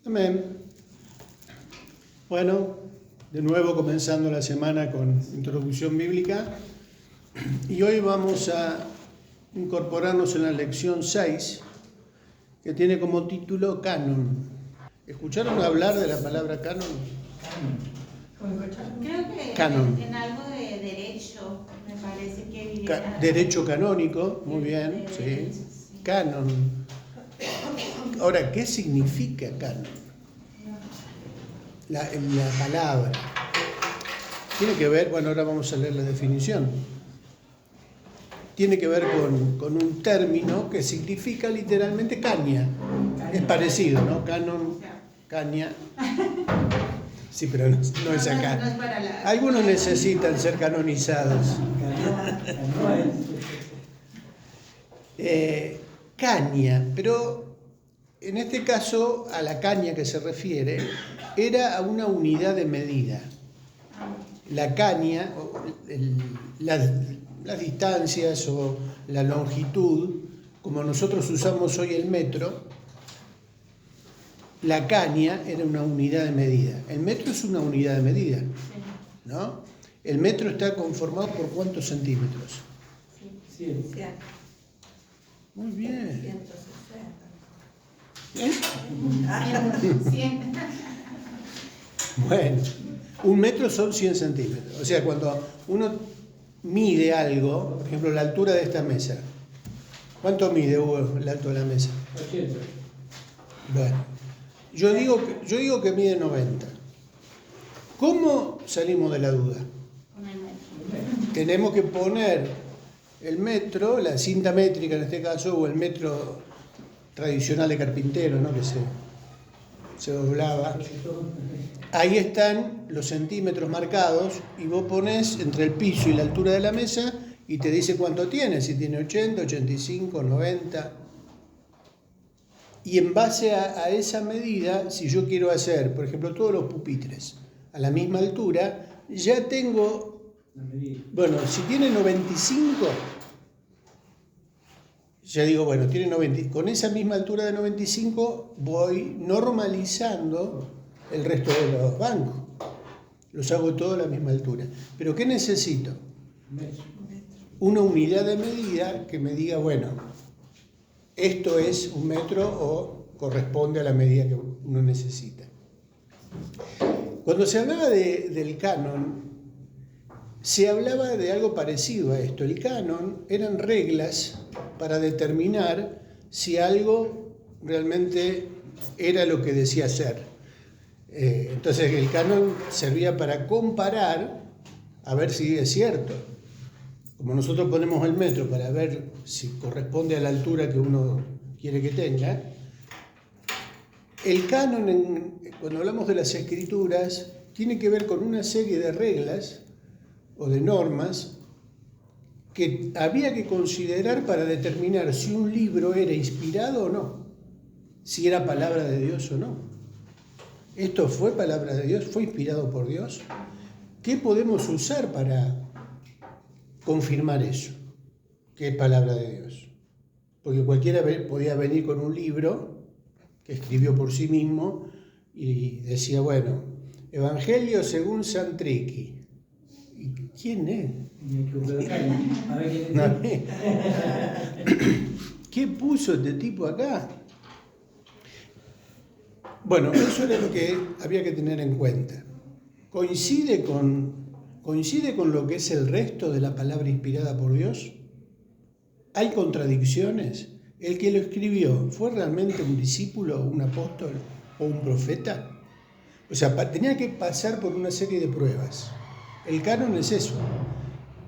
Amén. Bueno, de nuevo comenzando la semana con introducción bíblica y hoy vamos a incorporarnos en la lección 6 que tiene como título Canon. ¿Escucharon hablar de la palabra canon? Creo que Canon. en algo de derecho, me parece que viene Derecho canónico, muy bien, sí. Canon. Ahora, ¿qué significa canon? La palabra. Tiene que ver, bueno, ahora vamos a leer la definición. Tiene que ver con un término que significa literalmente caña. Es parecido, ¿no? Canon, caña. Sí, pero no es acá. No es para Algunos necesitan ser canonizados. Caña, pero en este caso a la caña que se refiere era a una unidad de medida. La caña, las distancias o la longitud, como nosotros usamos hoy el metro, la caña era una unidad de medida. El metro es una unidad de medida, ¿no? El metro está conformado por ¿cuántos centímetros? 100. Muy bien. 100. Bueno, un metro son 100 centímetros. O sea, cuando uno mide algo, por ejemplo, la altura de esta mesa. ¿Cuánto mide, Hugo, el alto de la mesa? 80. Bueno, yo digo que mide 90. ¿Cómo salimos de la duda? Con el metro. Tenemos que poner el metro, la cinta métrica en este caso, o el metro tradicional de carpintero, ¿no? Que se doblaba. Ahí están los centímetros marcados y vos pones entre el piso y la altura de la mesa y te dice cuánto tiene, si tiene 80, 85, 90. Y en base a esa medida, si yo quiero hacer, por ejemplo, todos los pupitres a la misma altura, ya tengo, bueno, si tiene 95, ya digo, bueno, tiene 90, con esa misma altura de 95 voy normalizando el resto de los bancos. Los hago todos a la misma altura. ¿Pero qué necesito? Una unidad de medida que me diga, bueno, esto es un metro o corresponde a la medida que uno necesita. Cuando se hablaba del canon, se hablaba de algo parecido a esto. El canon eran reglas para determinar si algo realmente era lo que decía ser. Entonces el canon servía para comparar a ver si es cierto. Como nosotros ponemos el metro para ver si corresponde a la altura que uno quiere que tenga, el canon, cuando hablamos de las escrituras, tiene que ver con una serie de reglas o de normas que había que considerar para determinar si un libro era inspirado o no, si era palabra de Dios o no. ¿Esto fue palabra de Dios? ¿Fue inspirado por Dios? ¿Qué podemos usar para confirmar eso? ¿Qué es palabra de Dios? Porque cualquiera podía venir con un libro que escribió por sí mismo y decía, bueno, Evangelio según Santriqui. ¿Y quién es? ¿Qué puso este tipo acá? Bueno, eso era lo que había que tener en cuenta. ¿Coincide con lo que es el resto de la palabra inspirada por Dios? ¿Hay contradicciones? ¿El que lo escribió fue realmente un discípulo, un apóstol o un profeta? O sea, tenía que pasar por una serie de pruebas. El canon es eso.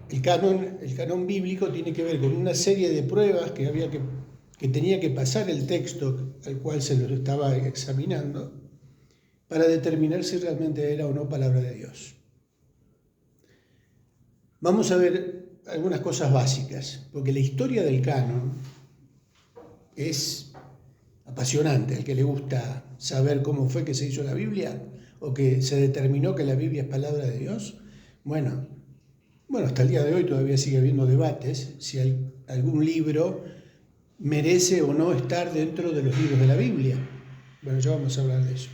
El canon bíblico tiene que ver con una serie de pruebas que tenía que pasar el texto al cual se lo estaba examinando para determinar si realmente era o no palabra de Dios. Vamos a ver algunas cosas básicas, porque la historia del canon es apasionante. Al que le gusta saber cómo fue que se hizo la Biblia o que se determinó que la Biblia es palabra de Dios, bueno, hasta el día de hoy todavía sigue habiendo debates si algún libro merece o no estar dentro de los libros de la Biblia. Bueno, ya vamos a hablar de eso.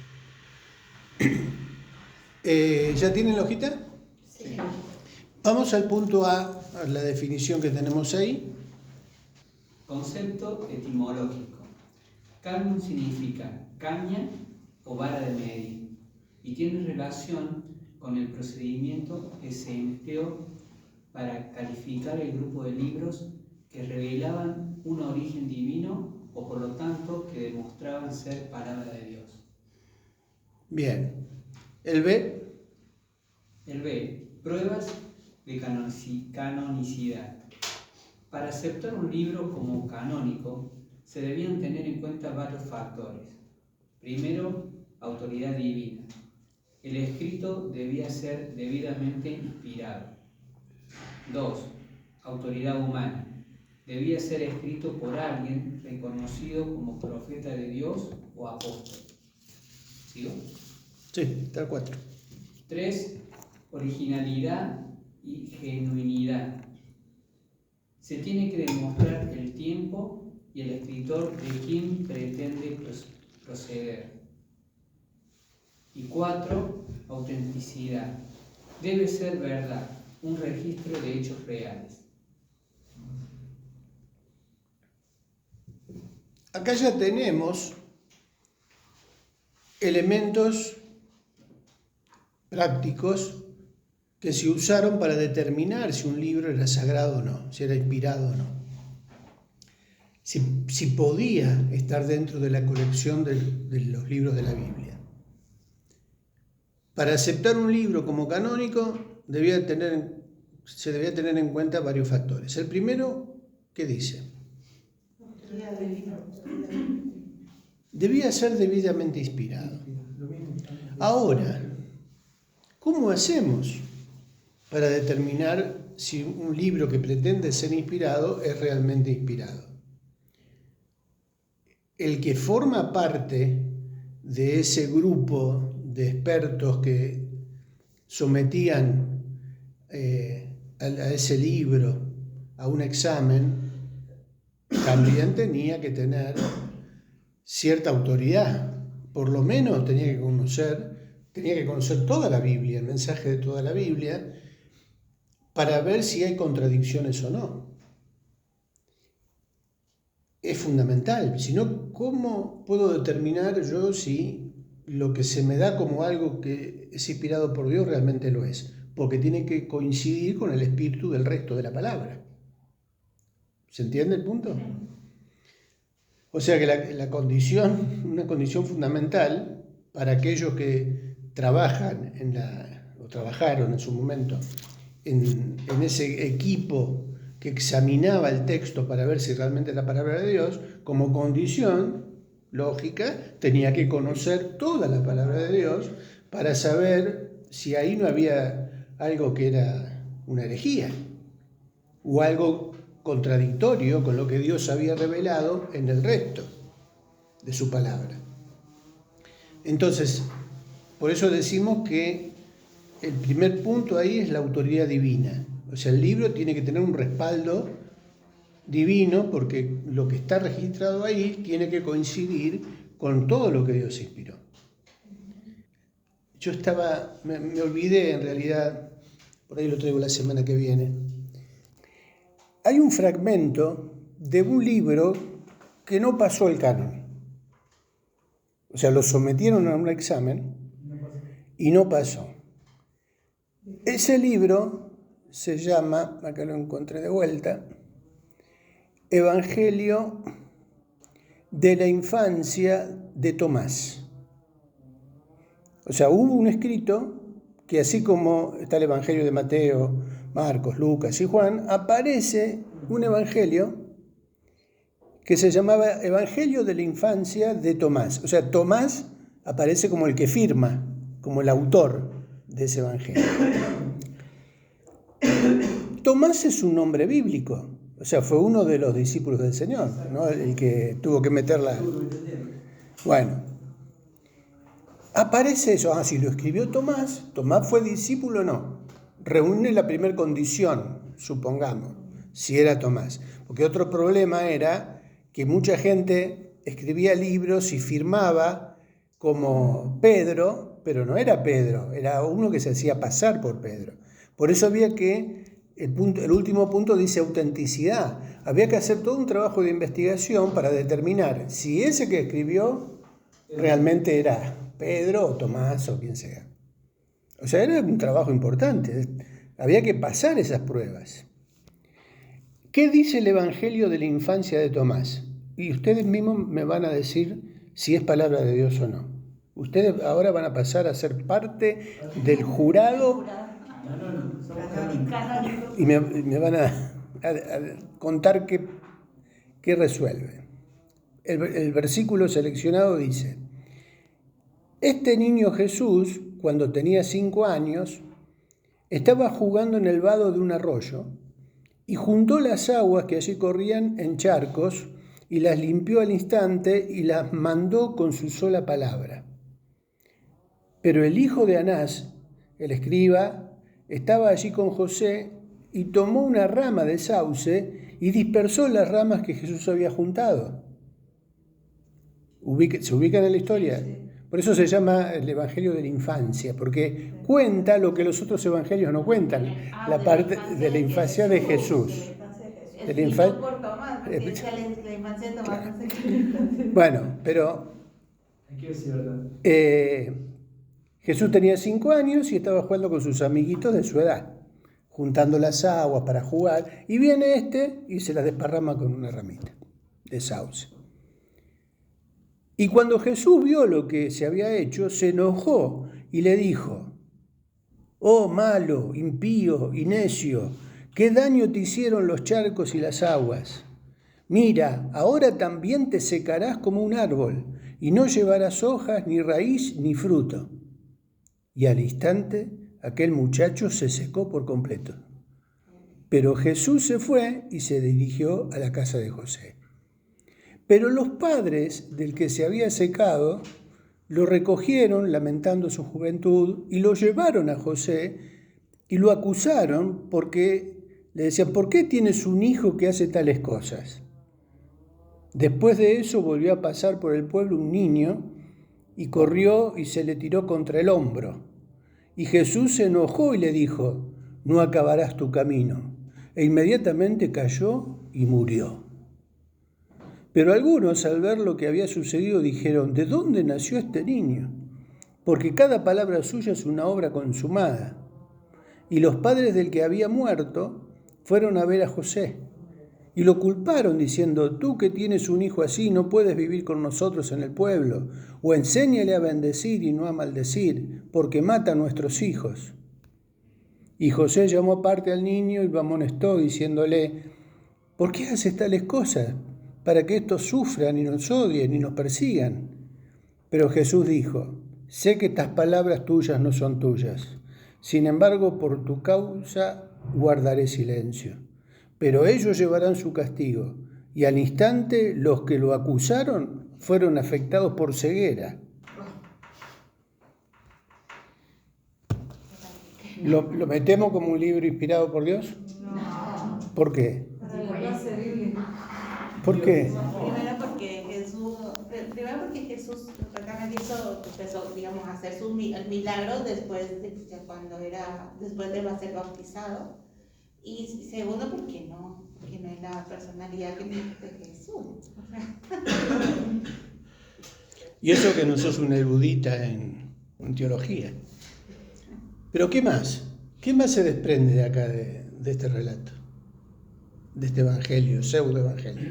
¿Ya tienen la hojita? Sí. Vamos al punto A la definición que tenemos ahí. Concepto etimológico. Canun significa caña o vara de medir y tiene relación con el procedimiento que se empleó para calificar el grupo de libros que revelaban un origen divino o por lo tanto que demostraban ser palabra de Dios. Bien. ¿El B? El B. Pruebas de canonicidad. Para aceptar un libro como canónico se debían tener en cuenta varios factores. Primero, autoridad divina. El escrito debía ser debidamente inspirado. 2. Autoridad humana. Debía ser escrito por alguien reconocido como profeta de Dios o apóstol. ¿Sigo? Sí, está el 4. 3. Originalidad y genuinidad. Se tiene que demostrar el tiempo y el escritor de quien pretende proceder. Y 4. Autenticidad. Debe ser verdad, un registro de hechos reales. Acá ya tenemos elementos prácticos que se usaron para determinar si un libro era sagrado o no, si era inspirado o no. Si podía estar dentro de la colección de los libros de la Biblia. Para aceptar un libro como canónico se debía tener en cuenta varios factores. El primero, ¿qué dice? Debía ser debidamente inspirado. Ahora, ¿cómo hacemos para determinar si un libro que pretende ser inspirado es realmente inspirado? El que forma parte de ese grupo de expertos que sometían a ese libro a un examen, también tenía que tener cierta autoridad. Por lo menos tenía que conocer toda la Biblia, el mensaje de toda la Biblia, para ver si hay contradicciones o no. Es fundamental. Si no, ¿cómo puedo determinar yo si lo que se me da como algo que es inspirado por Dios realmente lo es? Porque tiene que coincidir con el espíritu del resto de la palabra. ¿Se entiende el punto? O sea que una condición fundamental para aquellos que trabajan o trabajaron en su momento en ese equipo que examinaba el texto para ver si realmente era palabra de Dios, como condición lógica, tenía que conocer toda la palabra de Dios para saber si ahí no había algo que era una herejía o algo contradictorio con lo que Dios había revelado en el resto de su palabra. Entonces, por eso decimos que el primer punto ahí es la autoridad divina. O sea, el libro tiene que tener un respaldo divino porque lo que está registrado ahí tiene que coincidir con todo lo que Dios inspiró. Yo me olvidé en realidad, por ahí lo traigo la semana que viene. Hay un fragmento de un libro que no pasó el canon. O sea, lo sometieron a un examen y no pasó. Ese libro se llama, acá lo encontré de vuelta, Evangelio de la infancia de Tomás. O sea, hubo un escrito que así como está el Evangelio de Mateo, Marcos, Lucas y Juan, aparece un evangelio que se llamaba Evangelio de la infancia de Tomás. O sea, Tomás aparece como el que firma, como el autor de ese evangelio. Tomás es un nombre bíblico, o sea, fue uno de los discípulos del Señor, ¿no? El que tuvo que meterla. Bueno, aparece eso. Si lo escribió Tomás fue discípulo o no. Reúne la primera condición, supongamos, si era Tomás. Porque otro problema era que mucha gente escribía libros y firmaba como Pedro, pero no era Pedro, era uno que se hacía pasar por Pedro. Por eso había que, el último punto dice autenticidad. Había que hacer todo un trabajo de investigación para determinar si ese que escribió realmente era Pedro o Tomás o quien sea. O sea, era un trabajo importante. Había que pasar esas pruebas. ¿Qué dice el Evangelio de la infancia de Tomás? Y ustedes mismos me van a decir si es palabra de Dios o no. Ustedes ahora van a pasar a ser parte del jurado y me van a contar qué resuelve. El versículo seleccionado dice: este niño Jesús, cuando tenía 5 años, estaba jugando en el vado de un arroyo y juntó las aguas que allí corrían en charcos y las limpió al instante y las mandó con su sola palabra. Pero el hijo de Anás, el escriba, estaba allí con José y tomó una rama de sauce y dispersó las ramas que Jesús había juntado. ¿Se ubican en la historia? Por eso se llama el Evangelio de la infancia, porque cuenta lo que los otros evangelios no cuentan, la parte de la infancia de Jesús. De la infancia de Tomás. Bueno, pero Jesús tenía 5 años y estaba jugando con sus amiguitos de su edad, juntando las aguas para jugar, y viene y se las desparrama con una ramita de sauce. Y cuando Jesús vio lo que se había hecho, se enojó y le dijo: oh malo, impío y necio, ¿qué daño te hicieron los charcos y las aguas? Mira, ahora también te secarás como un árbol, y no llevarás hojas, ni raíz, ni fruto. Y al instante aquel muchacho se secó por completo. Pero Jesús se fue y se dirigió a la casa de José. Pero los padres del que se había secado lo recogieron lamentando su juventud y lo llevaron a José y lo acusaron porque le decían: ¿por qué tienes un hijo que hace tales cosas? Después de eso volvió a pasar por el pueblo un niño y corrió y se le tiró contra el hombro. Y Jesús se enojó y le dijo: no acabarás tu camino. E inmediatamente cayó y murió. Pero algunos, al ver lo que había sucedido, dijeron: ¿de dónde nació este niño? Porque cada palabra suya es una obra consumada. Y los padres del que había muerto fueron a ver a José y lo culparon diciendo: tú que tienes un hijo así no puedes vivir con nosotros en el pueblo, o enséñale a bendecir y no a maldecir, porque mata a nuestros hijos. Y José llamó aparte al niño y lo amonestó diciéndole: ¿por qué haces tales cosas? Para que estos sufran y nos odien y nos persigan. Pero Jesús dijo: sé que estas palabras tuyas no son tuyas. Sin embargo, por tu causa guardaré silencio. Pero ellos llevarán su castigo. Y al instante los que lo acusaron fueron afectados por ceguera. ¿Lo metemos como un libro inspirado por Dios? No. ¿Por qué? ¿Por qué? Primero porque Jesús realmente empezó, digamos, a hacer el milagro después de ser bautizado. Y segundo porque no es la personalidad de Jesús. Y eso que no sos una erudita en teología. Pero ¿qué más? ¿Qué más se desprende de acá de este relato? De este evangelio, pseudo-evangelio.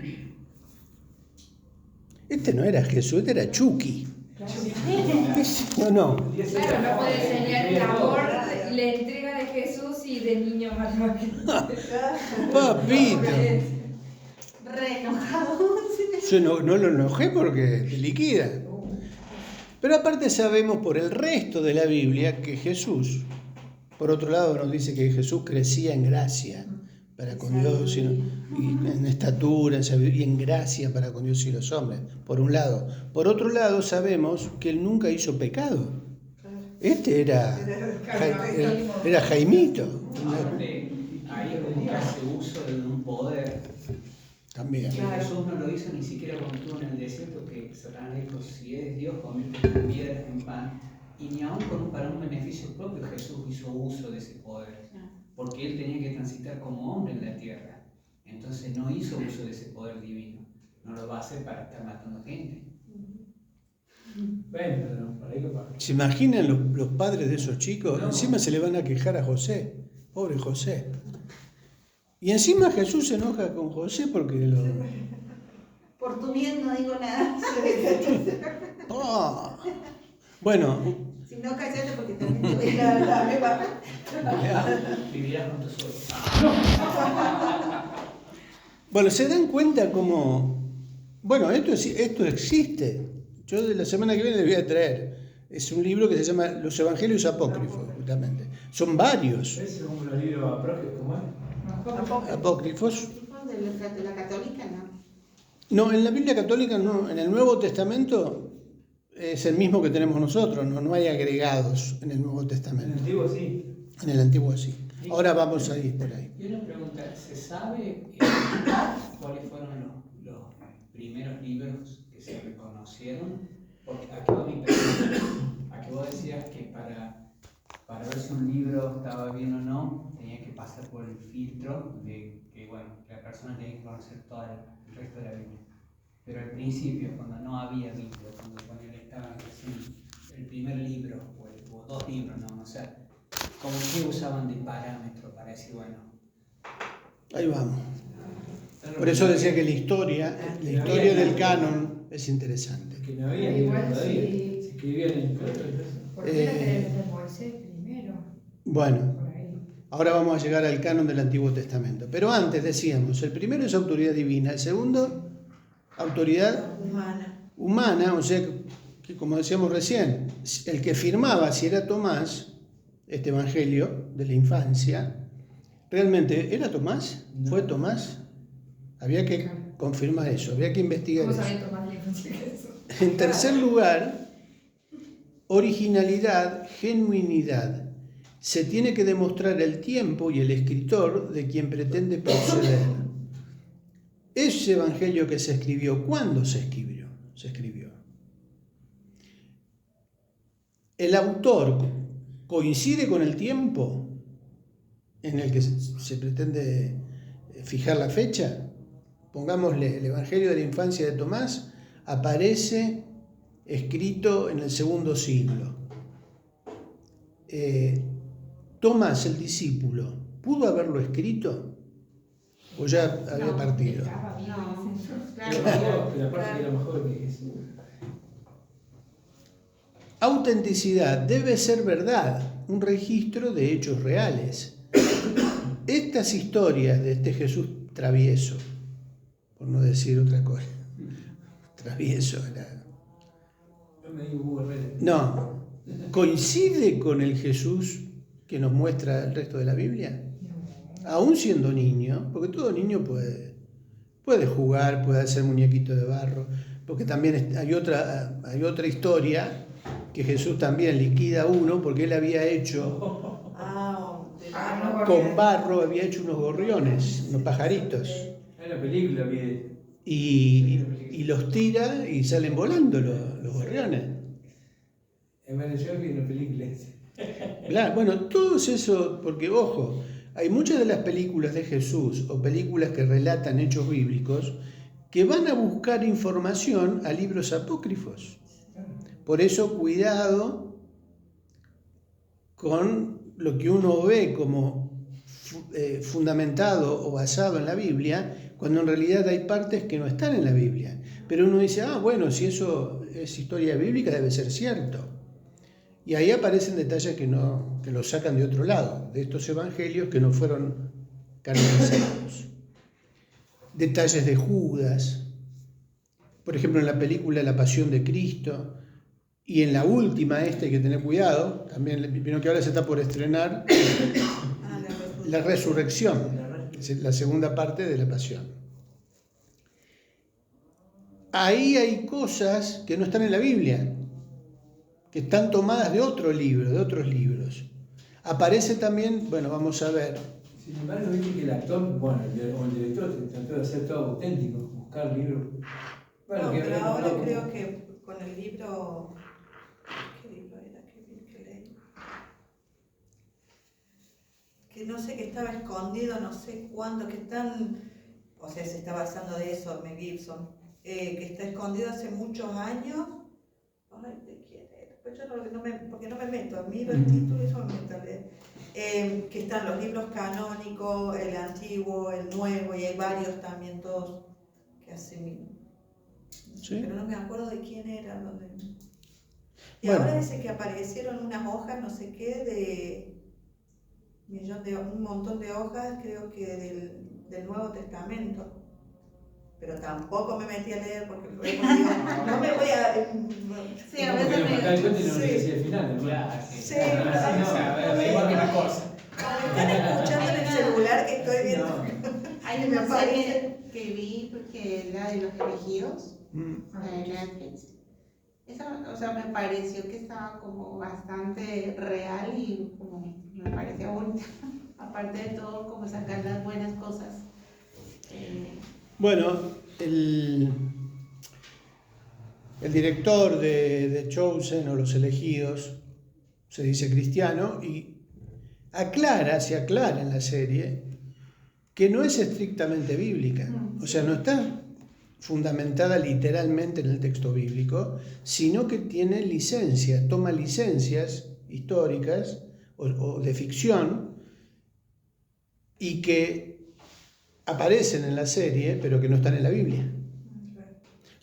Este no era Jesús, este era Chucky. No. Claro, no puede enseñar el amor y la entrega de Jesús y de niño malo. Papito. Re enojado. Yo no lo enojé porque te liquida. Pero aparte sabemos por el resto de la Biblia que Jesús, por otro lado nos dice que Jesús crecía en gracia para con Dios y en estatura, en sabiduría y en gracia para con Dios y los hombres, por un lado. Por otro lado sabemos que él nunca hizo pecado. Este era Jaimito. Aparte, ahí es como que hace uso de un poder También. Claro. Jesús no lo hizo ni siquiera cuando estuvo en el desierto, que Satanás le dijo, si eres Dios, convierte tus piedras en pan. Y ni aún para un beneficio propio Jesús hizo uso de ese poder, porque él tenía que transitar como hombre en la tierra. Entonces no hizo uso de ese poder divino. No lo va a hacer para estar matando gente. Bueno, pero por ahí capaz. ¿Se imaginan los padres de esos chicos? No. Encima se le van a quejar a José. Pobre José. Y encima Jesús se enoja con José porque lo... Por tu bien no digo nada. ¡Oh! Bueno, Si no, cállate porque también te voy a dar la beba. Vivirás con tu suegro. bueno, se dan cuenta como... Bueno, esto existe. Yo de la semana que viene les voy a traer. Es un libro que se llama Los Evangelios Apócrifos, justamente. Son varios ¿Es como los libros apócrifos? ¿Cómo es? apócrifos. De la católica, ¿no? No, en la Biblia católica no. En el Nuevo Testamento es el mismo que tenemos nosotros. No hay agregados en el Nuevo En el Testamento. antiguo sí. En el Antiguo sí. Ahora vamos a ir por ahí. Y una pregunta, ¿se sabe cuáles fueron los primeros libros que se reconocieron? Porque aquí va mi pregunta. Aquí vos decías que para ver si un libro estaba bien o no, tenía que pasar por el filtro de que, bueno, la persona tenía que conocer todo el resto de la Biblia. Pero al principio, cuando no había Biblia, cuando estaban recién el primer libro, o dos libros, no sé, ¿cómo que usaban de parámetro para decir, bueno? Ahí vamos. Por eso decía que la historia del canon es interesante. Que no había libros Igual todavía. sí. Se escribían en cuentos y todo eso. ¿Por qué no tenés de Moisés primero? Bueno, Por ahí. ahora vamos a llegar al canon del Antiguo Testamento. Pero antes decíamos, el primero es autoridad divina, el segundo, autoridad humana, o sea que como decíamos recién, el que firmaba si era Tomás, este evangelio de la infancia, ¿realmente era Tomás? ¿Fue Tomás? Había que confirmar eso, había que investigar ¿Cómo eso. sabía tomar la infancia que eso? En tercer lugar, originalidad, genuinidad. Se tiene que demostrar el tiempo y el escritor de quien pretende proceder. Ese evangelio que se escribió, ¿cuándo se escribió? Se escribió. El autor coincide con el tiempo en el que se pretende fijar la fecha. Pongámosle el evangelio de la infancia de Tomás, aparece escrito en el segundo siglo. Tomás, el discípulo, ¿pudo haberlo escrito? ¿O ya había partido? Estaba vivo, No. dicen. Pero aparte que era mejor que Jesús. Autenticidad debe ser verdad, un registro de hechos reales. Estas historias de este Jesús travieso, por no decir otra cosa, travieso era... Yo me digo Hugo Herrera. No, ¿coincide con el Jesús que nos muestra el resto de la Biblia? Aún siendo niño, porque todo niño puede jugar, puede hacer muñequito de barro, porque también hay otra historia que Jesús también liquida uno porque él había hecho con barro, había hecho unos gorriones, unos pajaritos, Hay una película que... y los tira y salen volando los gorriones. En Venezuela vi una película. Claro, bueno, todo eso, porque ojo, hay muchas de las películas de Jesús o películas que relatan hechos bíblicos que van a buscar información a libros apócrifos. Por eso, cuidado con lo que uno ve como fundamentado o basado en la Biblia, cuando en realidad hay partes que no están en la Biblia. Pero uno dice, bueno, si eso es historia bíblica debe ser cierto. Y ahí aparecen detalles que los sacan de otro lado, de estos evangelios que no fueron canonizados. Detalles de Judas, por ejemplo en la película La Pasión de Cristo, y en la última hay que tener cuidado, también vino que ahora se está por estrenar, La Resurrección, es la segunda parte de La Pasión. Ahí hay cosas que no están en la Biblia, que están tomadas de otro libro, de otros libros. Aparece también, bueno, vamos a ver, Sin embargo, viste que el actor, bueno, o el director trató de hacer todo auténtico, buscar libros. Bueno, No, que pero ahora no, creo que con el libro. ¿Qué libro era? ¿Qué leí? Que no sé, que estaba escondido, no sé cuándo, que están. O sea, se está basando de eso, Mel Gibson. Que está escondido hace muchos años. Ay, ¿de quién era? Pues yo porque no me meto, miro el título y eso me meto a leer. Que están los libros canónicos, el antiguo, el nuevo, y hay varios también, todos que hacen. ¿Sí? Pero no me acuerdo de quién era. Y Bueno. ahora dice que aparecieron unas hojas, no sé qué, un montón de hojas, creo que del Nuevo Testamento. Pero tampoco me metí a leer porque luego digo, no me voy a. Sí, a porque veces lo marcaba el cuento y no Sí. lo decía al final, ¿no? Claro, Sí, pero igual que las cosas. Como están escuchando en el celular que estoy viendo. Hay Me una aparece. serie que vi que era de los elegidos, la de Netflix. Esa, o sea, me pareció que estaba como bastante real y como me parecía bonita. Aparte de todo, como sacar las buenas cosas. Bueno, el director de Chosen o Los Elegidos se dice cristiano y se aclara en la serie que no es estrictamente bíblica. O sea, no está fundamentada literalmente en el texto bíblico, sino que tiene licencias, toma licencias históricas o de ficción y que aparecen en la serie, pero que no están en la Biblia.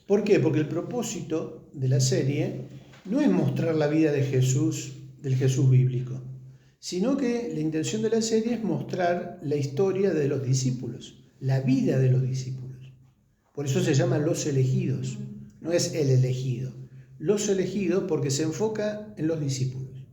¿Por qué? Porque el propósito de la serie no es mostrar la vida de Jesús, del Jesús bíblico, sino que la intención de la serie es mostrar la historia de los discípulos, la vida de los discípulos. Por eso se llaman Los Elegidos, no es el elegido. Los Elegidos porque se enfoca en los discípulos.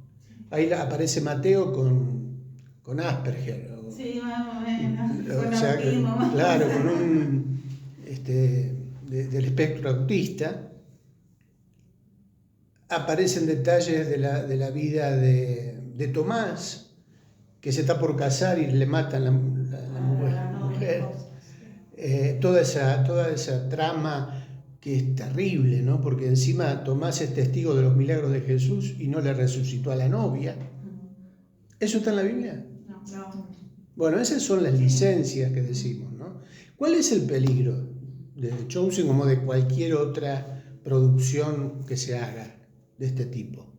Ahí aparece Mateo con Asperger. Sí, más o menos. O sea, Con claro, con un del espectro autista. Aparecen detalles de la vida de Tomás, que se está por casar y le matan la mujer. Toda esa trama que es terrible, ¿no? Porque encima Tomás es testigo de los milagros de Jesús y no le resucitó a la novia. ¿Eso está en la Biblia? No. Bueno, esas son las licencias que decimos, ¿no? ¿Cuál es el peligro de Chosen como de cualquier otra producción que se haga de este tipo?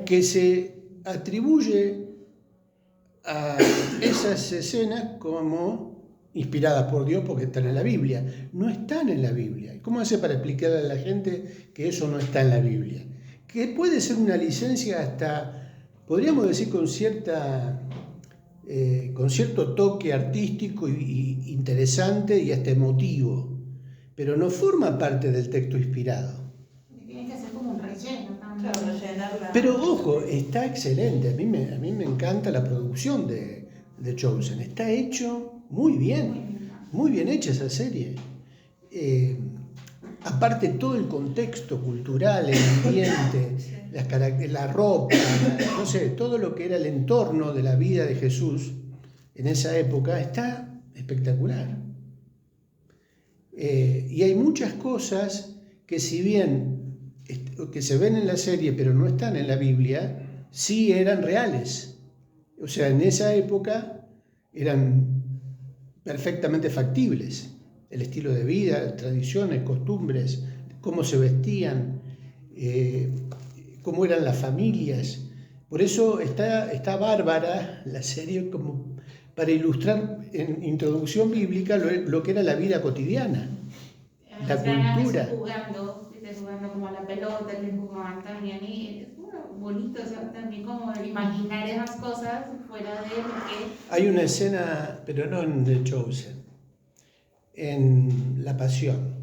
Que se atribuye a esas escenas como inspiradas por Dios porque están en la Biblia. No están en la Biblia. ¿Cómo hace para explicarle a la gente que eso no está en la Biblia? Que puede ser una licencia hasta, podríamos decir, con cierto toque artístico y interesante y hasta emotivo, pero no forma parte del texto inspirado. Tiene que ser como un relleno también. Claro, rellenarla. Pero ojo, está excelente, a mí me encanta la producción de Chosen, está hecho muy bien hecha esa serie. Aparte todo el contexto cultural, el ambiente, la ropa, no sé, todo lo que era el entorno de la vida de Jesús en esa época está espectacular. Y hay muchas cosas que si bien que se ven en la serie pero no están en la Biblia, sí eran reales. O sea, en esa época eran perfectamente factibles. El estilo de vida, tradiciones, costumbres, cómo se vestían, cómo eran las familias. Por eso está bárbara la serie como para ilustrar en introducción bíblica lo que era la vida cotidiana, la cultura. Jugando como a la pelota, le jugaban también y es muy bonito, o sea, también como imaginar esas cosas fuera de lo que... Hay una escena, pero no en The Chosen, en La Pasión,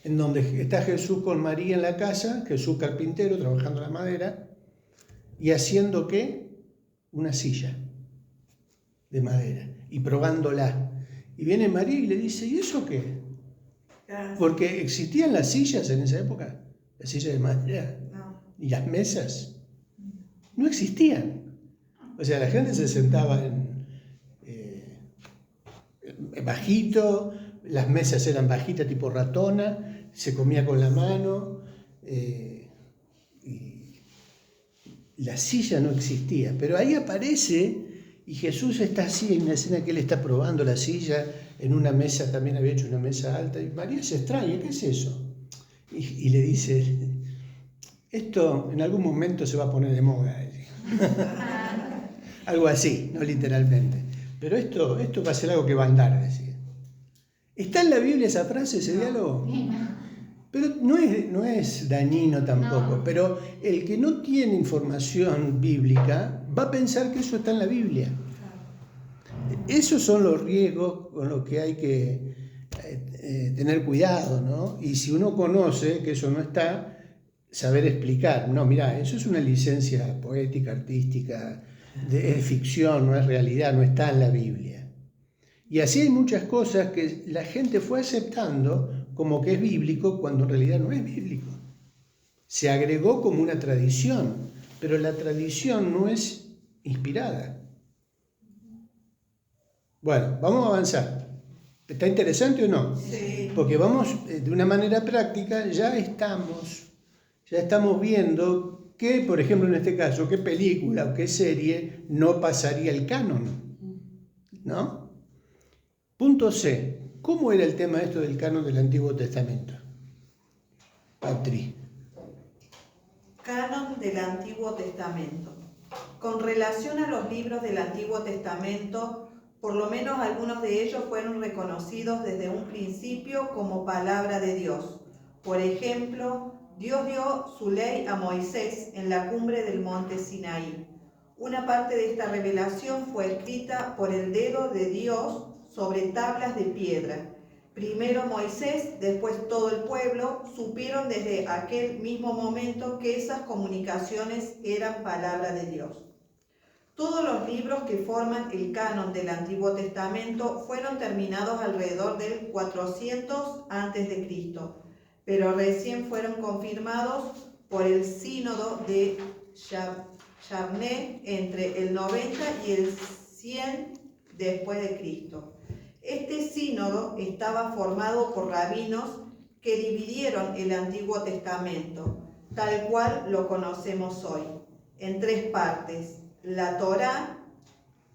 en donde está Jesús con María en la casa, Jesús carpintero trabajando la madera y haciendo ¿qué? Una silla de madera y probándola. Y viene María y le dice, ¿y eso qué? Porque existían las sillas en esa época, las sillas de madera, No. y las mesas no existían. O sea, la gente se sentaba bajito, las mesas eran bajitas tipo ratona, se comía con la mano, y la silla no existía. Pero ahí aparece y Jesús está así en una escena que él está probando la silla en una mesa, también había hecho una mesa alta, y María se extraña, ¿qué es eso? Y le dice, esto en algún momento se va a poner de moda. Algo así, no literalmente. Pero esto va a ser algo que va a andar, decía. ¿Está en la Biblia esa frase, ese diálogo? Pero no es dañino tampoco. No. Pero el que no tiene información bíblica va a pensar que eso está en la Biblia. Esos son los riesgos con los que hay que tener cuidado, ¿no? Y si uno conoce que eso no está, saber explicar. No, mirá, eso es una licencia poética, artística, es ficción, no es realidad, no está en la Biblia. Y así hay muchas cosas que la gente fue aceptando como que es bíblico cuando en realidad no es bíblico. Se agregó como una tradición, pero la tradición no es inspirada. Bueno, vamos a avanzar. ¿Está interesante o no? Sí. Porque vamos, de una manera práctica, ya estamos viendo que, por ejemplo, en este caso, qué película o qué serie no pasaría el canon, ¿no? Punto C. ¿Cómo era el tema esto del canon del Antiguo Testamento? Patri. Canon del Antiguo Testamento. Con relación a los libros del Antiguo Testamento, por lo menos algunos de ellos fueron reconocidos desde un principio como palabra de Dios. Por ejemplo, Dios dio su ley a Moisés en la cumbre del monte Sinaí. Una parte de esta revelación fue escrita por el dedo de Dios sobre tablas de piedra. Primero Moisés, después todo el pueblo, supieron desde aquel mismo momento que esas comunicaciones eran palabra de Dios. Todos los libros que forman el canon del Antiguo Testamento fueron terminados alrededor del 400 a.C., pero recién fueron confirmados por el sínodo de Yavne entre el 90 y el 100 después de Cristo. Este sínodo estaba formado por rabinos que dividieron el Antiguo Testamento, tal cual lo conocemos hoy, en tres partes: la Torá,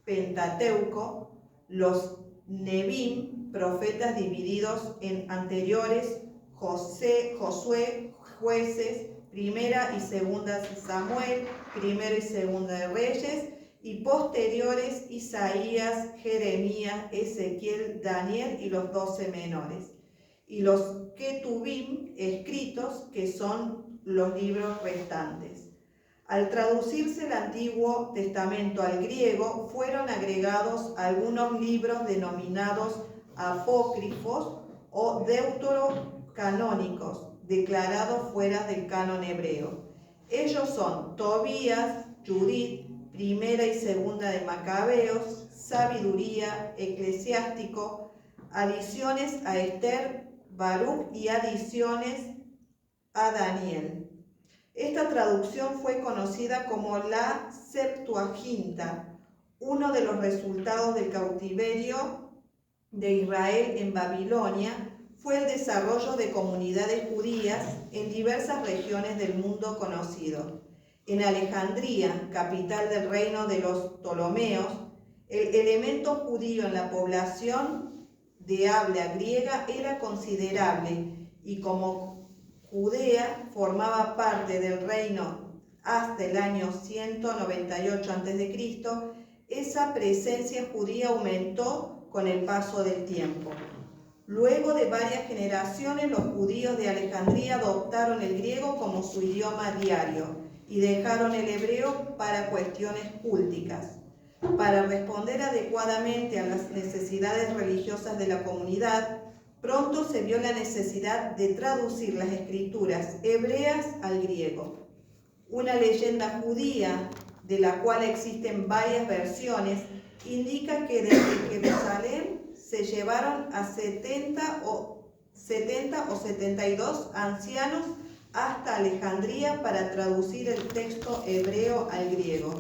Pentateuco, los Nebim, profetas divididos en anteriores, Josué, Jueces, Primera y Segunda Samuel, Primera y Segunda de Reyes, y posteriores Isaías, Jeremías, Ezequiel, Daniel y los 12 menores, y los Ketubim escritos, que son los libros restantes. Al traducirse el Antiguo Testamento al griego, fueron agregados algunos libros denominados apócrifos o deuterocanónicos, declarados fuera del canon hebreo. Ellos son Tobías, Judith, Primera y Segunda de Macabeos, Sabiduría, Eclesiástico, adiciones a Esther, Baruch y adiciones a Daniel. Esta traducción fue conocida como la Septuaginta, uno de los resultados del cautiverio de Israel en Babilonia. Fue el desarrollo de comunidades judías en diversas regiones del mundo conocido. En Alejandría, capital del reino de los Ptolomeos, el elemento judío en la población de habla griega era considerable, y como Judea formaba parte del reino hasta el año 198 a.C., esa presencia judía aumentó con el paso del tiempo. Luego de varias generaciones, los judíos de Alejandría adoptaron el griego como su idioma diario y dejaron el hebreo para cuestiones cúlticas. Para responder adecuadamente a las necesidades religiosas de la comunidad, pronto se vio la necesidad de traducir las escrituras hebreas al griego. Una leyenda judía, de la cual existen varias versiones, indica que desde Jerusalén se llevaron a 70 o 72 ancianos hasta Alejandría para traducir el texto hebreo al griego.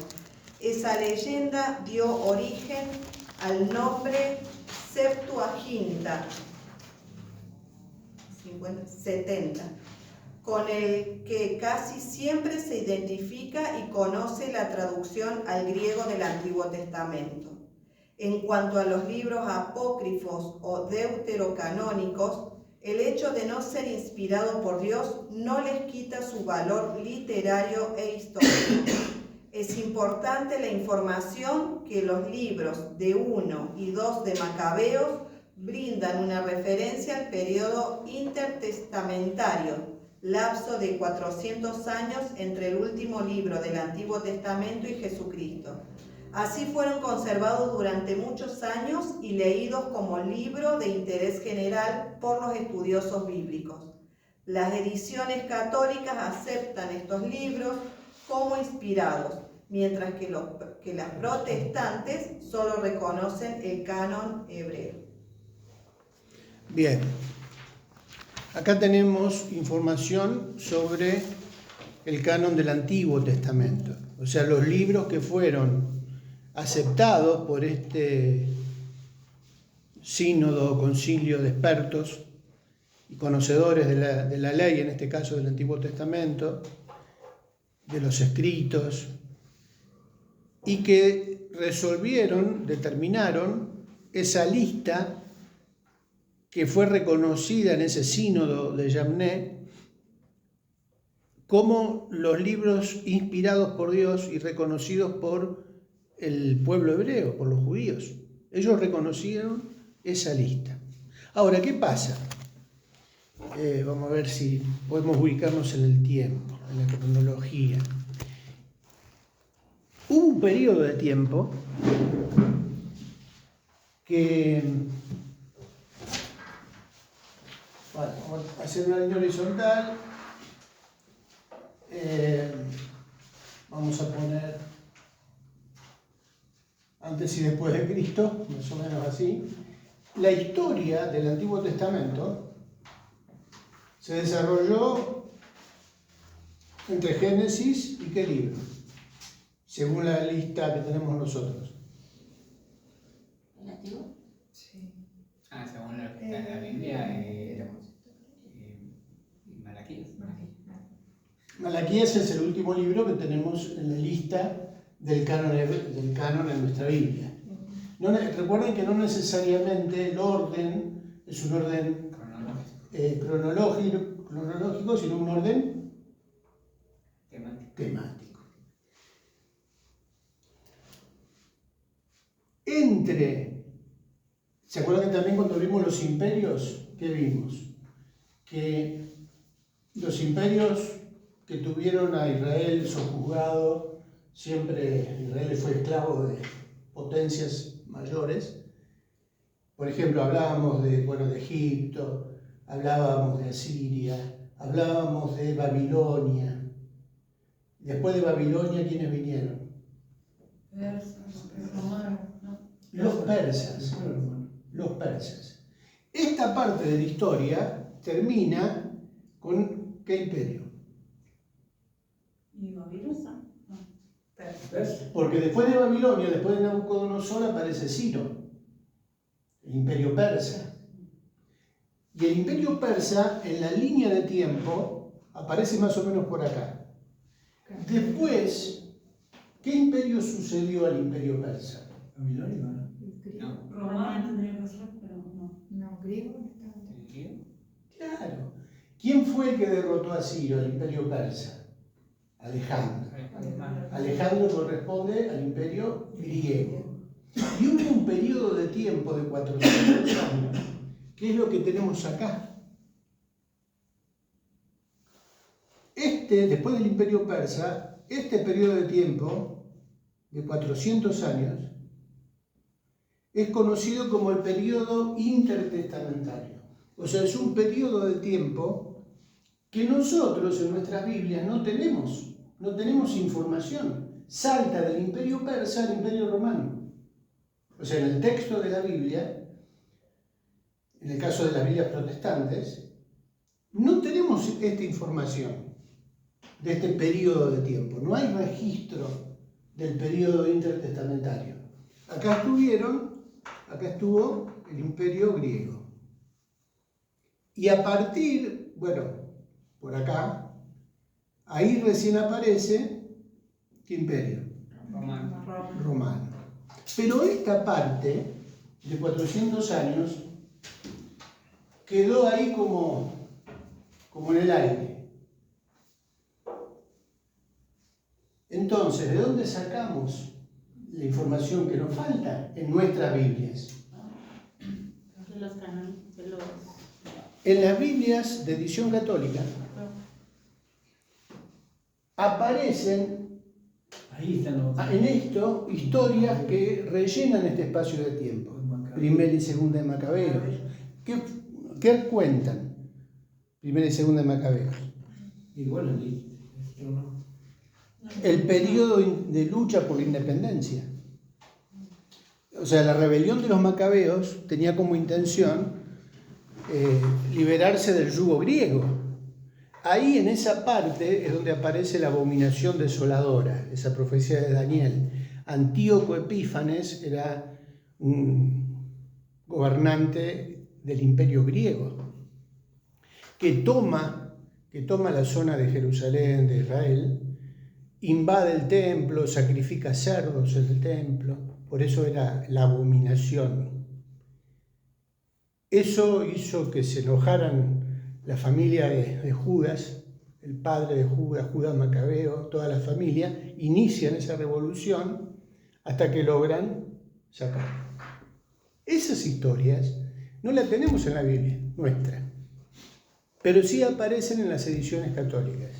Esa leyenda dio origen al nombre Septuaginta, 70, con el que casi siempre se identifica y conoce la traducción al griego del Antiguo Testamento. En cuanto a los libros apócrifos o deuterocanónicos, el hecho de no ser inspirado por Dios no les quita su valor literario e histórico. Es importante la información que los libros de 1 y 2 de Macabeos brindan una referencia al periodo intertestamentario, lapso de 400 años entre el último libro del Antiguo Testamento y Jesucristo. Así fueron conservados durante muchos años y leídos como libro de interés general por los estudiosos bíblicos. Las ediciones católicas aceptan estos libros como inspirados, mientras que las protestantes solo reconocen el canon hebreo. Bien, acá tenemos información sobre el canon del Antiguo Testamento, o sea, los libros que fueron aceptados por este sínodo o concilio de expertos y conocedores de la ley, en este caso del Antiguo Testamento, de los escritos, y que determinaron esa lista que fue reconocida en ese sínodo de Yamné como los libros inspirados por Dios y reconocidos por el pueblo hebreo, por los judíos. Ellos reconocieron esa lista. Ahora, ¿qué pasa? Vamos a ver si podemos ubicarnos en el tiempo, en la cronología. Hubo un periodo de tiempo que... Bueno, vamos a hacer una línea horizontal. Vamos a poner antes y después de Cristo, más o menos así. La historia del Antiguo Testamento se desarrolló entre Génesis y ¿qué libro? Según la lista que tenemos nosotros. ¿El antiguo? Sí. Según lo que está en la Biblia, Malaquías. Malaquías es el último libro que tenemos en la lista del canon en nuestra Biblia. Recuerden que no necesariamente el orden es un orden cronológico, sino un orden temático. ¿Se acuerdan que también cuando vimos los imperios, qué vimos? Que los imperios que tuvieron a Israel sojuzgado, siempre Israel fue esclavo de potencias mayores. Por ejemplo, hablábamos de Egipto, hablábamos de Asiria, hablábamos de Babilonia. Después de Babilonia, ¿quiénes vinieron? Los persas. Los persas. Esta parte de la historia termina con ¿qué imperio? ¿Y Babilonia? Porque después de Babilonia, después de Nabucodonosor, aparece Ciro, el imperio persa. Y el imperio persa, en la línea de tiempo, aparece más o menos por acá. Después, ¿qué imperio sucedió al imperio persa? Babilonia, ¿no? Romano tendría que ser, pero no. No, griego. Claro. ¿Quién fue el que derrotó a Ciro, al imperio persa? Alejandro. Alejandro corresponde al imperio griego. Y hubo un periodo de tiempo de 400 años, que es lo que tenemos acá. Después del imperio persa, este periodo de tiempo de 400 años es conocido como el periodo intertestamentario. O sea, es un periodo de tiempo que nosotros en nuestras Biblias no tenemos información. Salta del imperio persa al imperio romano. O sea, en el texto de la Biblia, en el caso de las Biblias protestantes, no tenemos esta información de este periodo de tiempo. No hay registro del periodo intertestamentario. Acá estuvo el Imperio griego. Y a partir, bueno, por acá, ahí recién aparece, ¿qué imperio? Romano. Pero esta parte de 400 años quedó ahí como en el aire. Entonces, ¿de dónde sacamos la información que nos falta en nuestras Biblias? De los canónicos, de los... En las Biblias de edición católica aparecen Ahí están los. en esto historias que rellenan este espacio de tiempo. Primera y segunda de Macabeos. ¿Qué cuentan? Primera y segunda de Macabeos. Igual ahí. El periodo de lucha por la independencia. O sea, la rebelión de los macabeos tenía como intención liberarse del yugo griego. Ahí en esa parte es donde aparece la abominación desoladora, esa profecía de Daniel. Antíoco Epífanes era un gobernante del imperio griego que toma la zona de Jerusalén, de Israel, invade el templo, sacrifica cerdos en el templo, por eso era la abominación. Eso hizo que se enojaran la familia de Judas, el padre de Judas, Judas Macabeo, toda la familia, inician esa revolución hasta que logran sacar. Esas historias no las tenemos en la Biblia nuestra, pero sí aparecen en las ediciones católicas.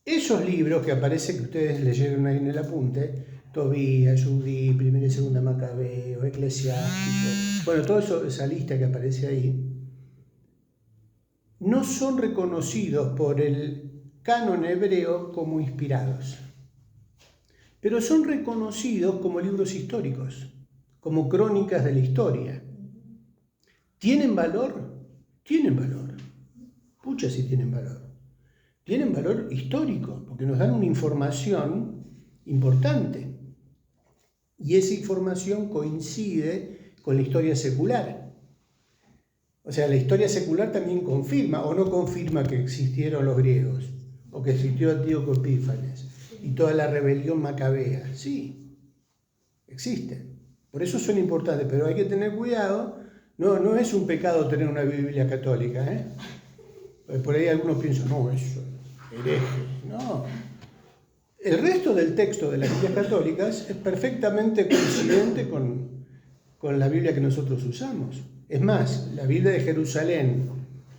Esos libros que aparece, que ustedes leyeron ahí en el apunte, Tobías, Judí, Primera y Segunda Macabeo, Eclesiástico, bueno, toda esa lista que aparece ahí, no son reconocidos por el canon hebreo como inspirados, pero son reconocidos como libros históricos, como crónicas de la historia. ¿Tienen valor? Tienen valor. Pucha si tienen valor. Tienen valor histórico, porque nos dan una información importante. Y esa información coincide con la historia secular. O sea, la historia secular también confirma o no confirma que existieron los griegos, o que existió Antíoco Epífanes, y toda la rebelión macabea. Sí, existen. Por eso son importantes, pero hay que tener cuidado. No es un pecado tener una Biblia católica, ¿eh? Por ahí algunos piensan, no, eso es hereje. No. El resto del texto de las Biblias católicas es perfectamente coincidente con la Biblia que nosotros usamos. Es más, la Biblia de Jerusalén,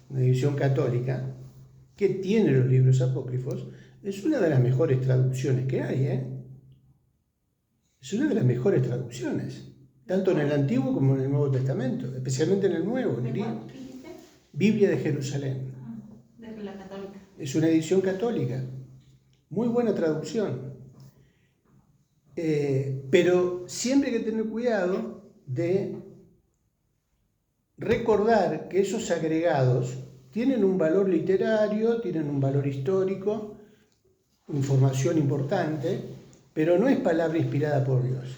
una edición católica, que tiene los libros apócrifos, es una de las mejores traducciones que hay, ¿eh? Es una de las mejores traducciones, tanto en el Antiguo como en el Nuevo Testamento, especialmente en el Nuevo, en griego. Biblia de Jerusalén. De la católica. Es una edición católica. Muy buena traducción. Pero siempre hay que tener cuidado de recordar que esos agregados tienen un valor literario, tienen un valor histórico, información importante, pero no es palabra inspirada por Dios.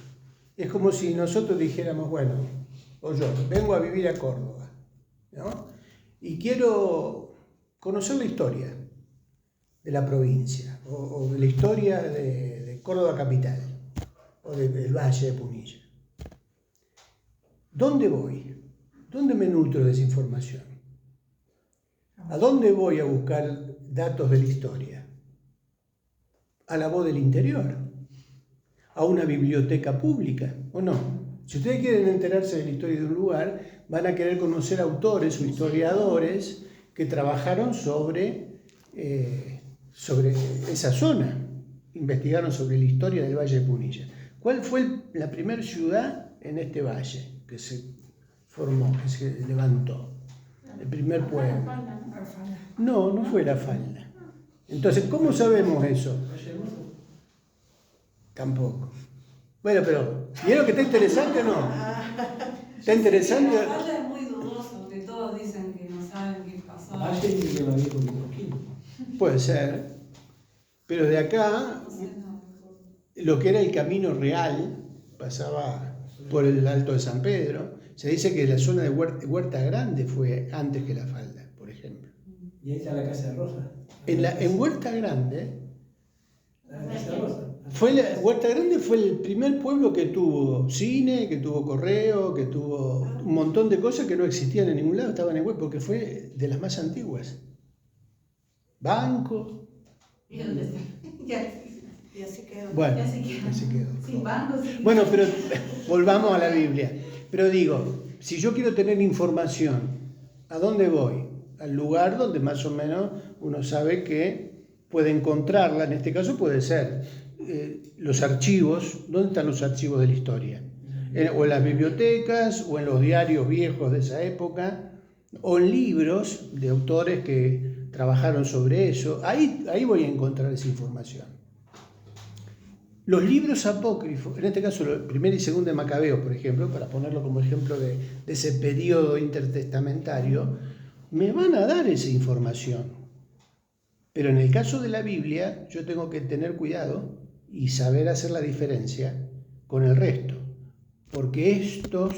Es como si nosotros dijéramos, bueno, o yo vengo a vivir a Córdoba, ¿no? Y quiero conocer la historia de la provincia, o de la historia de Córdoba capital, o del Valle de Punilla. ¿Dónde voy? ¿Dónde me nutro de esa información? ¿A dónde voy a buscar datos de la historia? A la voz del interior, a una biblioteca pública, ¿o no? Si ustedes quieren enterarse de la historia de un lugar, van a querer conocer autores o historiadores que trabajaron sobre esa zona, investigaron sobre la historia del Valle de Punilla. ¿Cuál fue la primera ciudad en este valle que se formó, que se levantó? El primer pueblo. No fue la Falda. Entonces, ¿cómo sabemos eso? Tampoco. Bueno, pero ¿vieron que está interesante o no? ¿Está interesante? La falda es muy dudoso, que todos dicen que no saben qué pasó. Valle y Evangélico Neuquén. Puede ser. Pero de acá, No sé, no me acuerdo. lo que era el camino real pasaba por el Alto de San Pedro. Se dice que la zona de Huerta Grande fue antes que La Falda, por ejemplo. Y ahí está la Casa de Rosa. En Huerta Grande, La Casa de Rosa. Huerta Grande fue el primer pueblo que tuvo cine, que tuvo correo, que tuvo un montón de cosas que no existían en ningún lado, estaban en Huerta, porque fue de las más antiguas. Banco. ¿Y dónde está? Ya. Y así quedó. Bueno, Ya se quedó. así quedó. Sin bancos. Sin... Bueno, pero volvamos a la Biblia. Pero digo, si yo quiero tener información, ¿a dónde voy? Al lugar donde más o menos uno sabe que puede encontrarla. En este caso puede ser los archivos. ¿Dónde están los archivos de la historia? O en las bibliotecas, o en los diarios viejos de esa época, o en libros de autores que trabajaron sobre eso. Ahí voy a encontrar esa información. Los libros apócrifos, en este caso el primer y segundo de Macabeo, por ejemplo, para ponerlo como ejemplo de ese periodo intertestamentario, me van a dar esa información. Pero en el caso de la Biblia, yo tengo que tener cuidado y saber hacer la diferencia con el resto, porque estos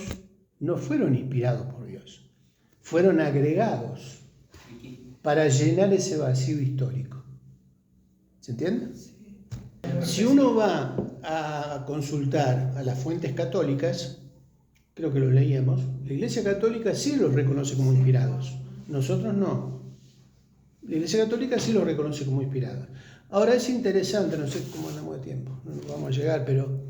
no fueron inspirados por Dios, fueron agregados para llenar ese vacío histórico. ¿Se entiende? Si uno va a consultar a las fuentes católicas, creo que lo leíamos, la Iglesia Católica sí los reconoce como inspirados, nosotros no. La Iglesia Católica sí los reconoce como inspirados. Ahora es interesante, no sé cómo andamos de tiempo, no nos vamos a llegar, pero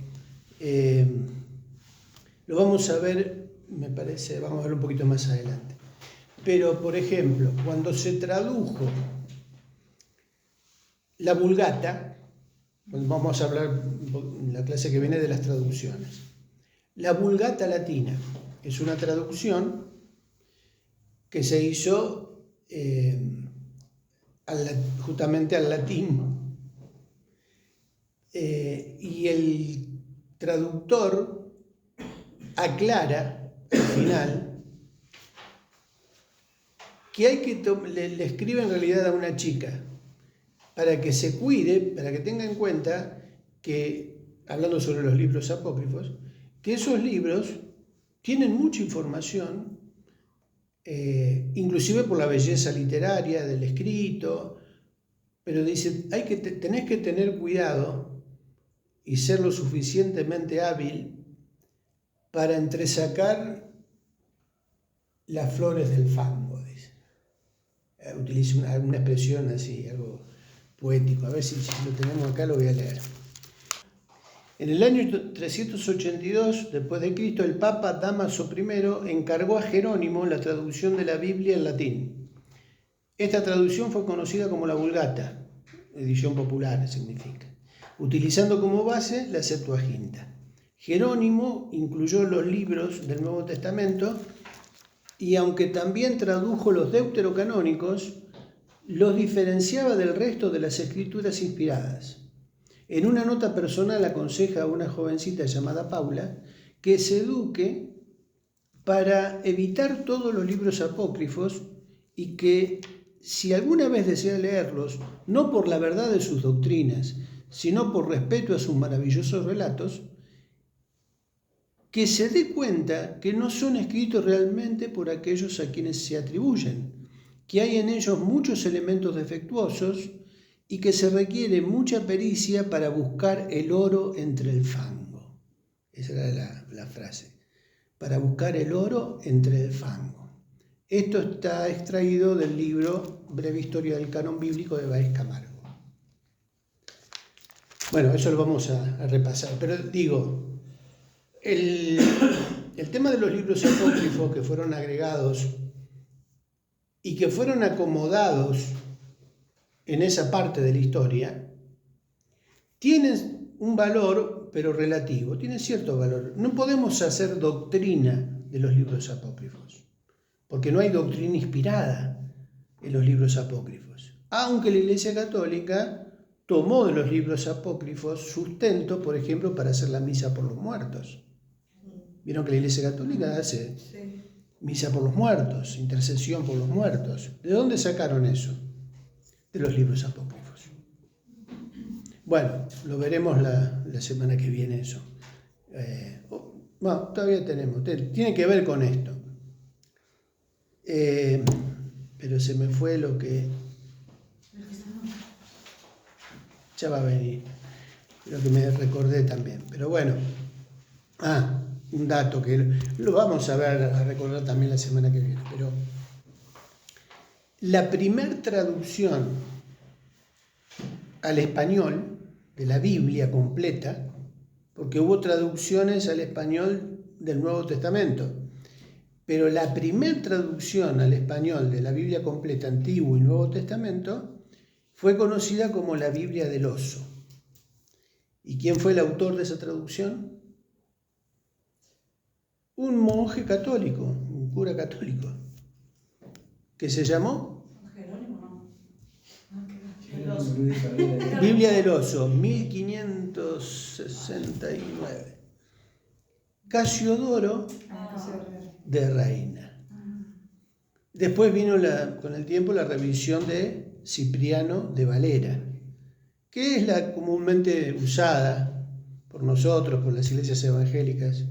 lo vamos a ver, me parece, vamos a ver un poquito más adelante. Pero, por ejemplo, cuando se tradujo la Vulgata, vamos a hablar en la clase que viene de las traducciones. La Vulgata latina es una traducción que se hizo justamente al latín. Y el traductor aclara al final que hay que le escribe en realidad a una chica para que se cuide, para que tenga en cuenta que, hablando sobre los libros apócrifos, que esos libros tienen mucha información, inclusive por la belleza literaria del escrito, pero dice, tenés que tener cuidado y ser lo suficientemente hábil para entresacar las flores del fango, dice. Utiliza una expresión así, algo poético. A ver si lo tenemos acá, lo voy a leer. En el año 382 después de Cristo, el Papa Dámaso I encargó a Jerónimo la traducción de la Biblia en latín. Esta traducción fue conocida como la Vulgata, edición popular significa, utilizando como base la Septuaginta. Jerónimo incluyó los libros del Nuevo Testamento y, aunque también tradujo los deuterocanónicos, los diferenciaba del resto de las escrituras inspiradas. En una nota personal aconseja a una jovencita llamada Paula que se eduque para evitar todos los libros apócrifos y que, si alguna vez desea leerlos, no por la verdad de sus doctrinas, sino por respeto a sus maravillosos relatos, que se dé cuenta que no son escritos realmente por aquellos a quienes se atribuyen, que hay en ellos muchos elementos defectuosos y que se requiere mucha pericia para buscar el oro entre el fango. Esa era la frase. Para buscar el oro entre el fango. Esto está extraído del libro Breve Historia del Canon Bíblico de Báez Camargo. Bueno, eso lo vamos a repasar. Pero digo, el tema de los libros apócrifos que fueron agregados y que fueron acomodados en esa parte de la historia, tienen un valor, pero relativo, tienen cierto valor. No podemos hacer doctrina de los libros apócrifos, porque no hay doctrina inspirada en los libros apócrifos. Aunque la Iglesia Católica tomó de los libros apócrifos sustento, por ejemplo, para hacer la misa por los muertos. Vieron que la Iglesia Católica hace misa por los muertos, intercesión por los muertos. ¿De dónde sacaron eso? De los libros apócrifos. Bueno, lo veremos la semana que viene eso. Bueno, todavía tenemos. Tiene que ver con esto. Pero se me fue lo que... Ya va a venir. Lo que me recordé también. Pero bueno. Un dato que lo vamos a recordar también la semana que viene. Pero la primer traducción al español de la Biblia completa, porque hubo traducciones al español del Nuevo Testamento, pero la primer traducción al español de la Biblia completa, Antiguo y Nuevo Testamento, fue conocida como la Biblia del Oso. ¿Y quién fue el autor de esa traducción? Un monje católico, un cura católico, que se llamó Jerónimo, Biblia del Oso, 1569. Casiodoro de Reina. Después vino con el tiempo la revisión de Cipriano de Valera, que es la comúnmente usada por nosotros, por las iglesias evangélicas,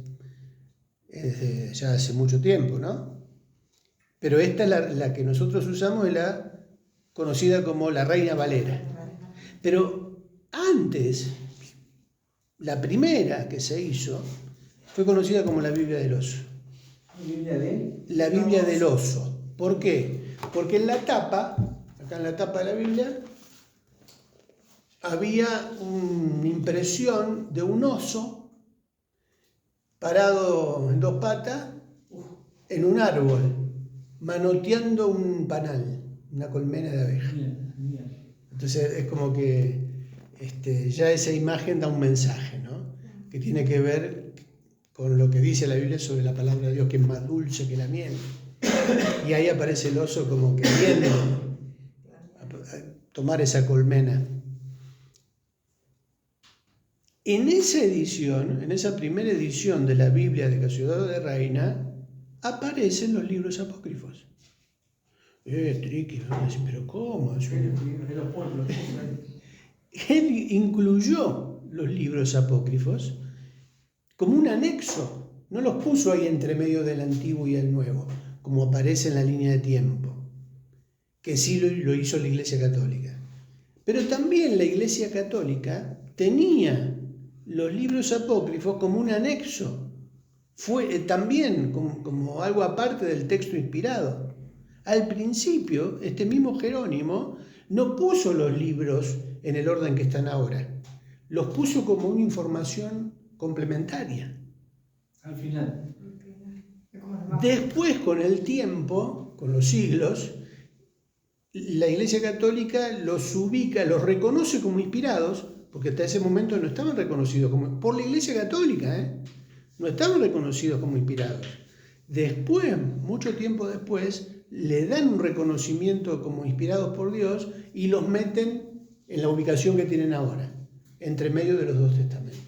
desde ya hace mucho tiempo, ¿no? Pero esta, la que nosotros usamos, es la conocida como la Reina Valera. Pero antes, la primera que se hizo, fue conocida como la Biblia del Oso. La Biblia del Oso. ¿Por qué? Porque en la tapa, acá en la tapa de la Biblia, había una impresión de un oso parado en dos patas en un árbol, manoteando un panal, una colmena de abeja. Entonces es como que ya esa imagen da un mensaje, ¿no? Que tiene que ver con lo que dice la Biblia sobre la palabra de Dios, que es más dulce que la miel. Y ahí aparece el oso como que viene a tomar esa colmena. En esa edición, en esa primera edición de la Biblia de Casiodoro de Reina, aparecen los libros apócrifos. Triqui, pero ¿cómo? Él incluyó los libros apócrifos como un anexo, no los puso ahí entre medio del Antiguo y el Nuevo, como aparece en la línea de tiempo, que sí lo hizo la Iglesia Católica. Pero también la Iglesia Católica tenía los libros apócrifos como un anexo, fue también como algo aparte del texto inspirado. Al principio, este mismo Jerónimo no puso los libros en el orden que están ahora, los puso como una información complementaria. Al final. Después, con el tiempo, con los siglos, la Iglesia Católica los ubica, los reconoce como inspirados, porque hasta ese momento no estaban reconocidos por la Iglesia Católica, no estaban reconocidos como inspirados. Después, mucho tiempo después, le dan un reconocimiento como inspirados por Dios y los meten en la ubicación que tienen ahora, entre medio de los dos testamentos.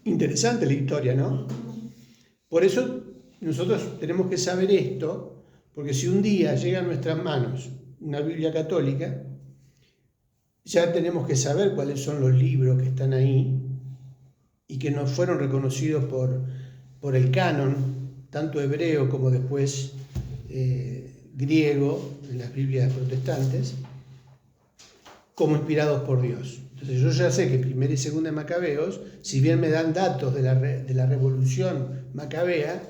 Interesante la historia, ¿no? Por eso nosotros tenemos que saber esto, porque si un día llega a nuestras manos una Biblia católica, ya tenemos que saber cuáles son los libros que están ahí y que no fueron reconocidos por el canon, tanto hebreo como después griego, en las Biblias protestantes, como inspirados por Dios. Entonces yo ya sé que Primera y Segunda de Macabeos, si bien me dan datos de la revolución macabea,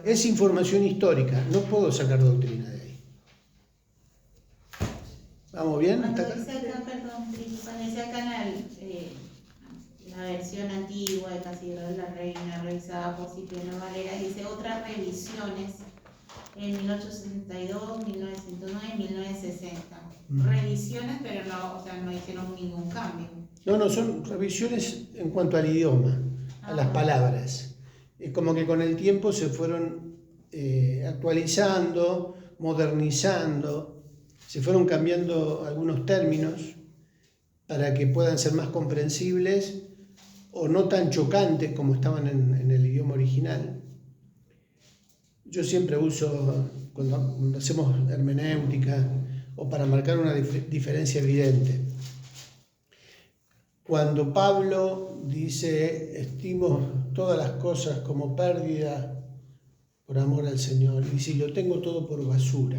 es información histórica, no puedo sacar doctrina de ahí. ¿Vamos bien? Cuando dice acá, cuando dice acá la versión antigua de Casiodoro de la Reina, revisada por Cipriano Valera, dice otras revisiones en 1862, 1909 y 1960. Revisiones, pero no hicieron ningún cambio. No, son revisiones en cuanto al idioma, a las palabras. Es como que con el tiempo se fueron actualizando, modernizando, se fueron cambiando algunos términos para que puedan ser más comprensibles o no tan chocantes como estaban en el idioma original. Yo siempre uso, cuando hacemos hermenéutica o para marcar una diferencia evidente, Cuando Pablo dice, estimo todas las cosas como pérdida por amor al Señor, y si lo tengo todo por basura.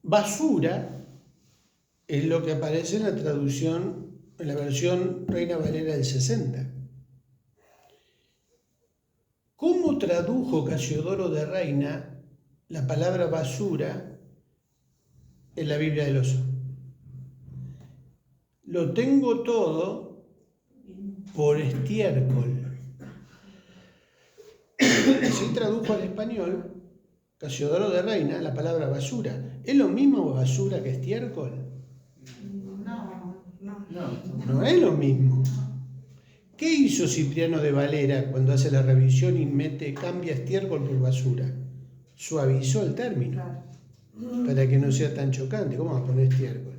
Basura es lo que aparece en la traducción, en la versión Reina Valera del 60. ¿Cómo tradujo Casiodoro de Reina la palabra basura en la Biblia del Oso? Lo tengo todo por estiércol. Así tradujo al español Casiodoro de Reina la palabra basura. ¿Es lo mismo basura que estiércol? No es lo mismo. ¿Qué hizo Cipriano de Valera cuando hace la revisión y cambia estiércol por basura? Suavizó el término para que no sea tan chocante. ¿Cómo va a poner estiércol?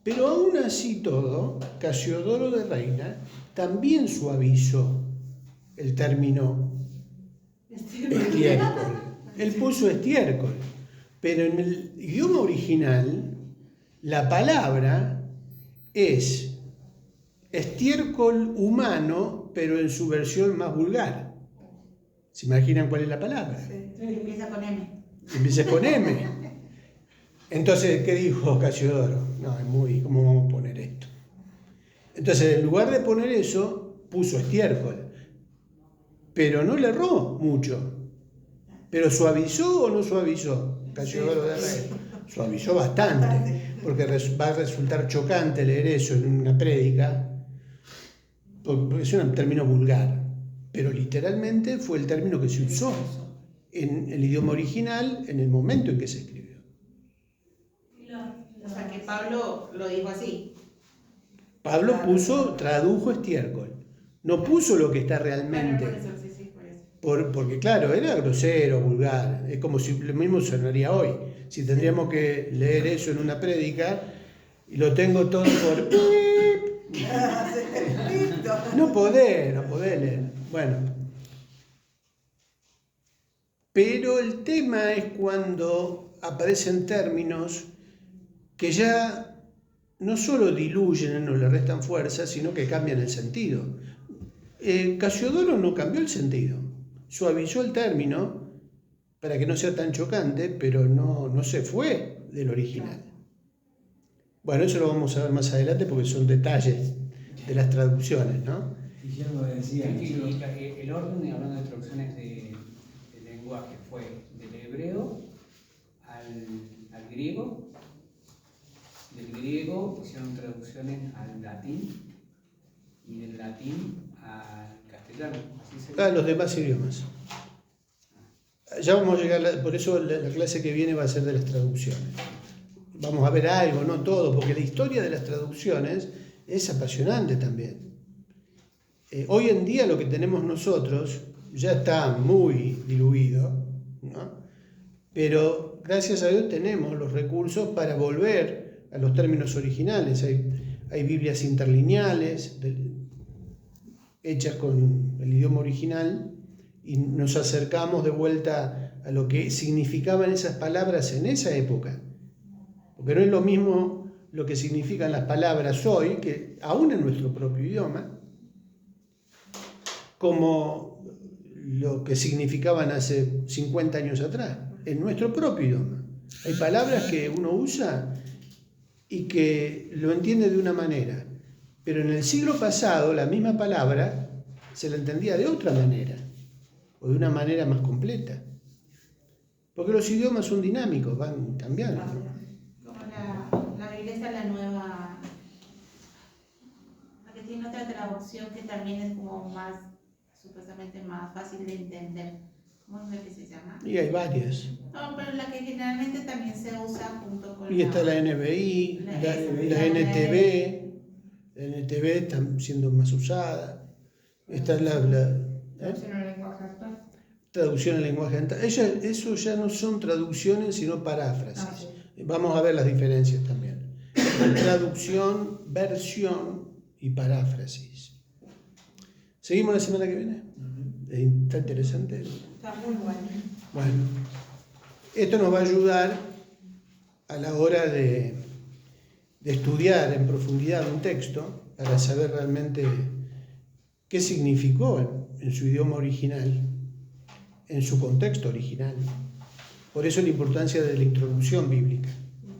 Pero aún así todo, Casiodoro de Reina también suavizó el término estiércol. Él puso estiércol, pero en el idioma original la palabra es estiércol humano, pero en su versión más vulgar. ¿Se imaginan cuál es la palabra? Sí. Empieza con M. Empieza con M. Entonces, ¿qué dijo Casiodoro? No, es muy... ¿Cómo vamos a poner esto? Entonces, en lugar de poner eso, puso estiércol. Pero no le erró mucho. ¿Pero suavizó o no suavizó? Casiodoro de Reina. Suavizó bastante, porque va a resultar chocante leer eso en una prédica, porque es un término vulgar, pero literalmente fue el término que se usó en el idioma original en el momento en que se escribió. O sea que Pablo lo dijo así. Pablo tradujo estiércol, no puso lo que está realmente, Por eso, sí, por eso. porque claro, era grosero, vulgar, es como si lo mismo sonaría hoy, si tendríamos que leer eso en una prédica y lo tengo todo por... No podés leer. Bueno. Pero el tema es cuando aparecen términos que ya no solo diluyen o le restan fuerza, sino que cambian el sentido. Casiodoro no cambió el sentido. Suavizó el término para que no sea tan chocante, pero no se fue del original. Bueno, eso lo vamos a ver más adelante porque son detalles de las traducciones, ¿no? Guillermo decía, El orden, hablando de traducciones de lenguaje, fue del hebreo al griego, del griego pusieron traducciones al latín y del latín al castellano. Los demás idiomas. Ya vamos a llegar, por eso la clase que viene va a ser de las traducciones. Vamos a ver algo, no todo, porque la historia de las traducciones es apasionante también. Hoy en día lo que tenemos nosotros ya está muy diluido, ¿no? Pero gracias a Dios tenemos los recursos para volver a los términos originales. Hay Biblias interlineales hechas con el idioma original y nos acercamos de vuelta a lo que significaban esas palabras en esa época. Porque no es lo mismo lo que significan las palabras hoy, que aún en nuestro propio idioma, como lo que significaban hace 50 años atrás, en nuestro propio idioma. Hay palabras que uno usa y que lo entiende de una manera, pero en el siglo pasado la misma palabra se la entendía de otra manera, o de una manera más completa. Porque los idiomas son dinámicos, van cambiando, ¿no? La Biblia está la nueva, la que tiene otra traducción que también es como más, supuestamente más fácil de entender. ¿Cómo es la que se llama? Y hay varias. No, pero la que generalmente también se usa junto con Y está la NBI, la NTV. La NTV está siendo más usada. Está Traducción al lenguaje actual. traducción al lenguaje actual. Eso ya no son traducciones, sino paráfrasis. Ah, sí. Vamos a ver las diferencias también. Traducción, versión y paráfrasis. ¿Seguimos la semana que viene? ¿Está interesante? Está muy bueno. Bueno, esto nos va a ayudar a la hora de de estudiar en profundidad un texto para saber realmente qué significó en su idioma original, en su contexto original. Por eso la importancia de la introducción bíblica,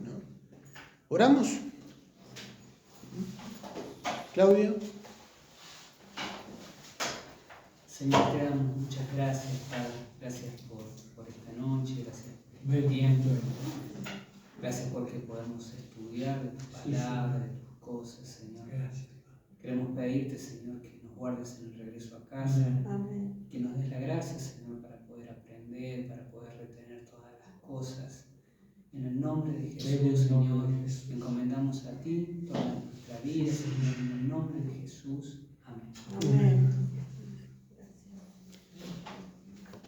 ¿no? ¿Oramos? Claudio. Señor, te damos muchas gracias, Padre. Gracias por esta noche, gracias por el tiempo. Gracias porque podemos estudiar de tu palabra, de tus cosas, Señor. Gracias. Queremos pedirte, Señor, que nos guardes en el regreso a casa, Amén. que nos des la gracia, Señor, para poder aprender, para poder retener todas las cosas. En el nombre de Jesús, Señor, encomendamos a ti toda nuestra vida, Señor, en el nombre de Jesús. Amén. Amén.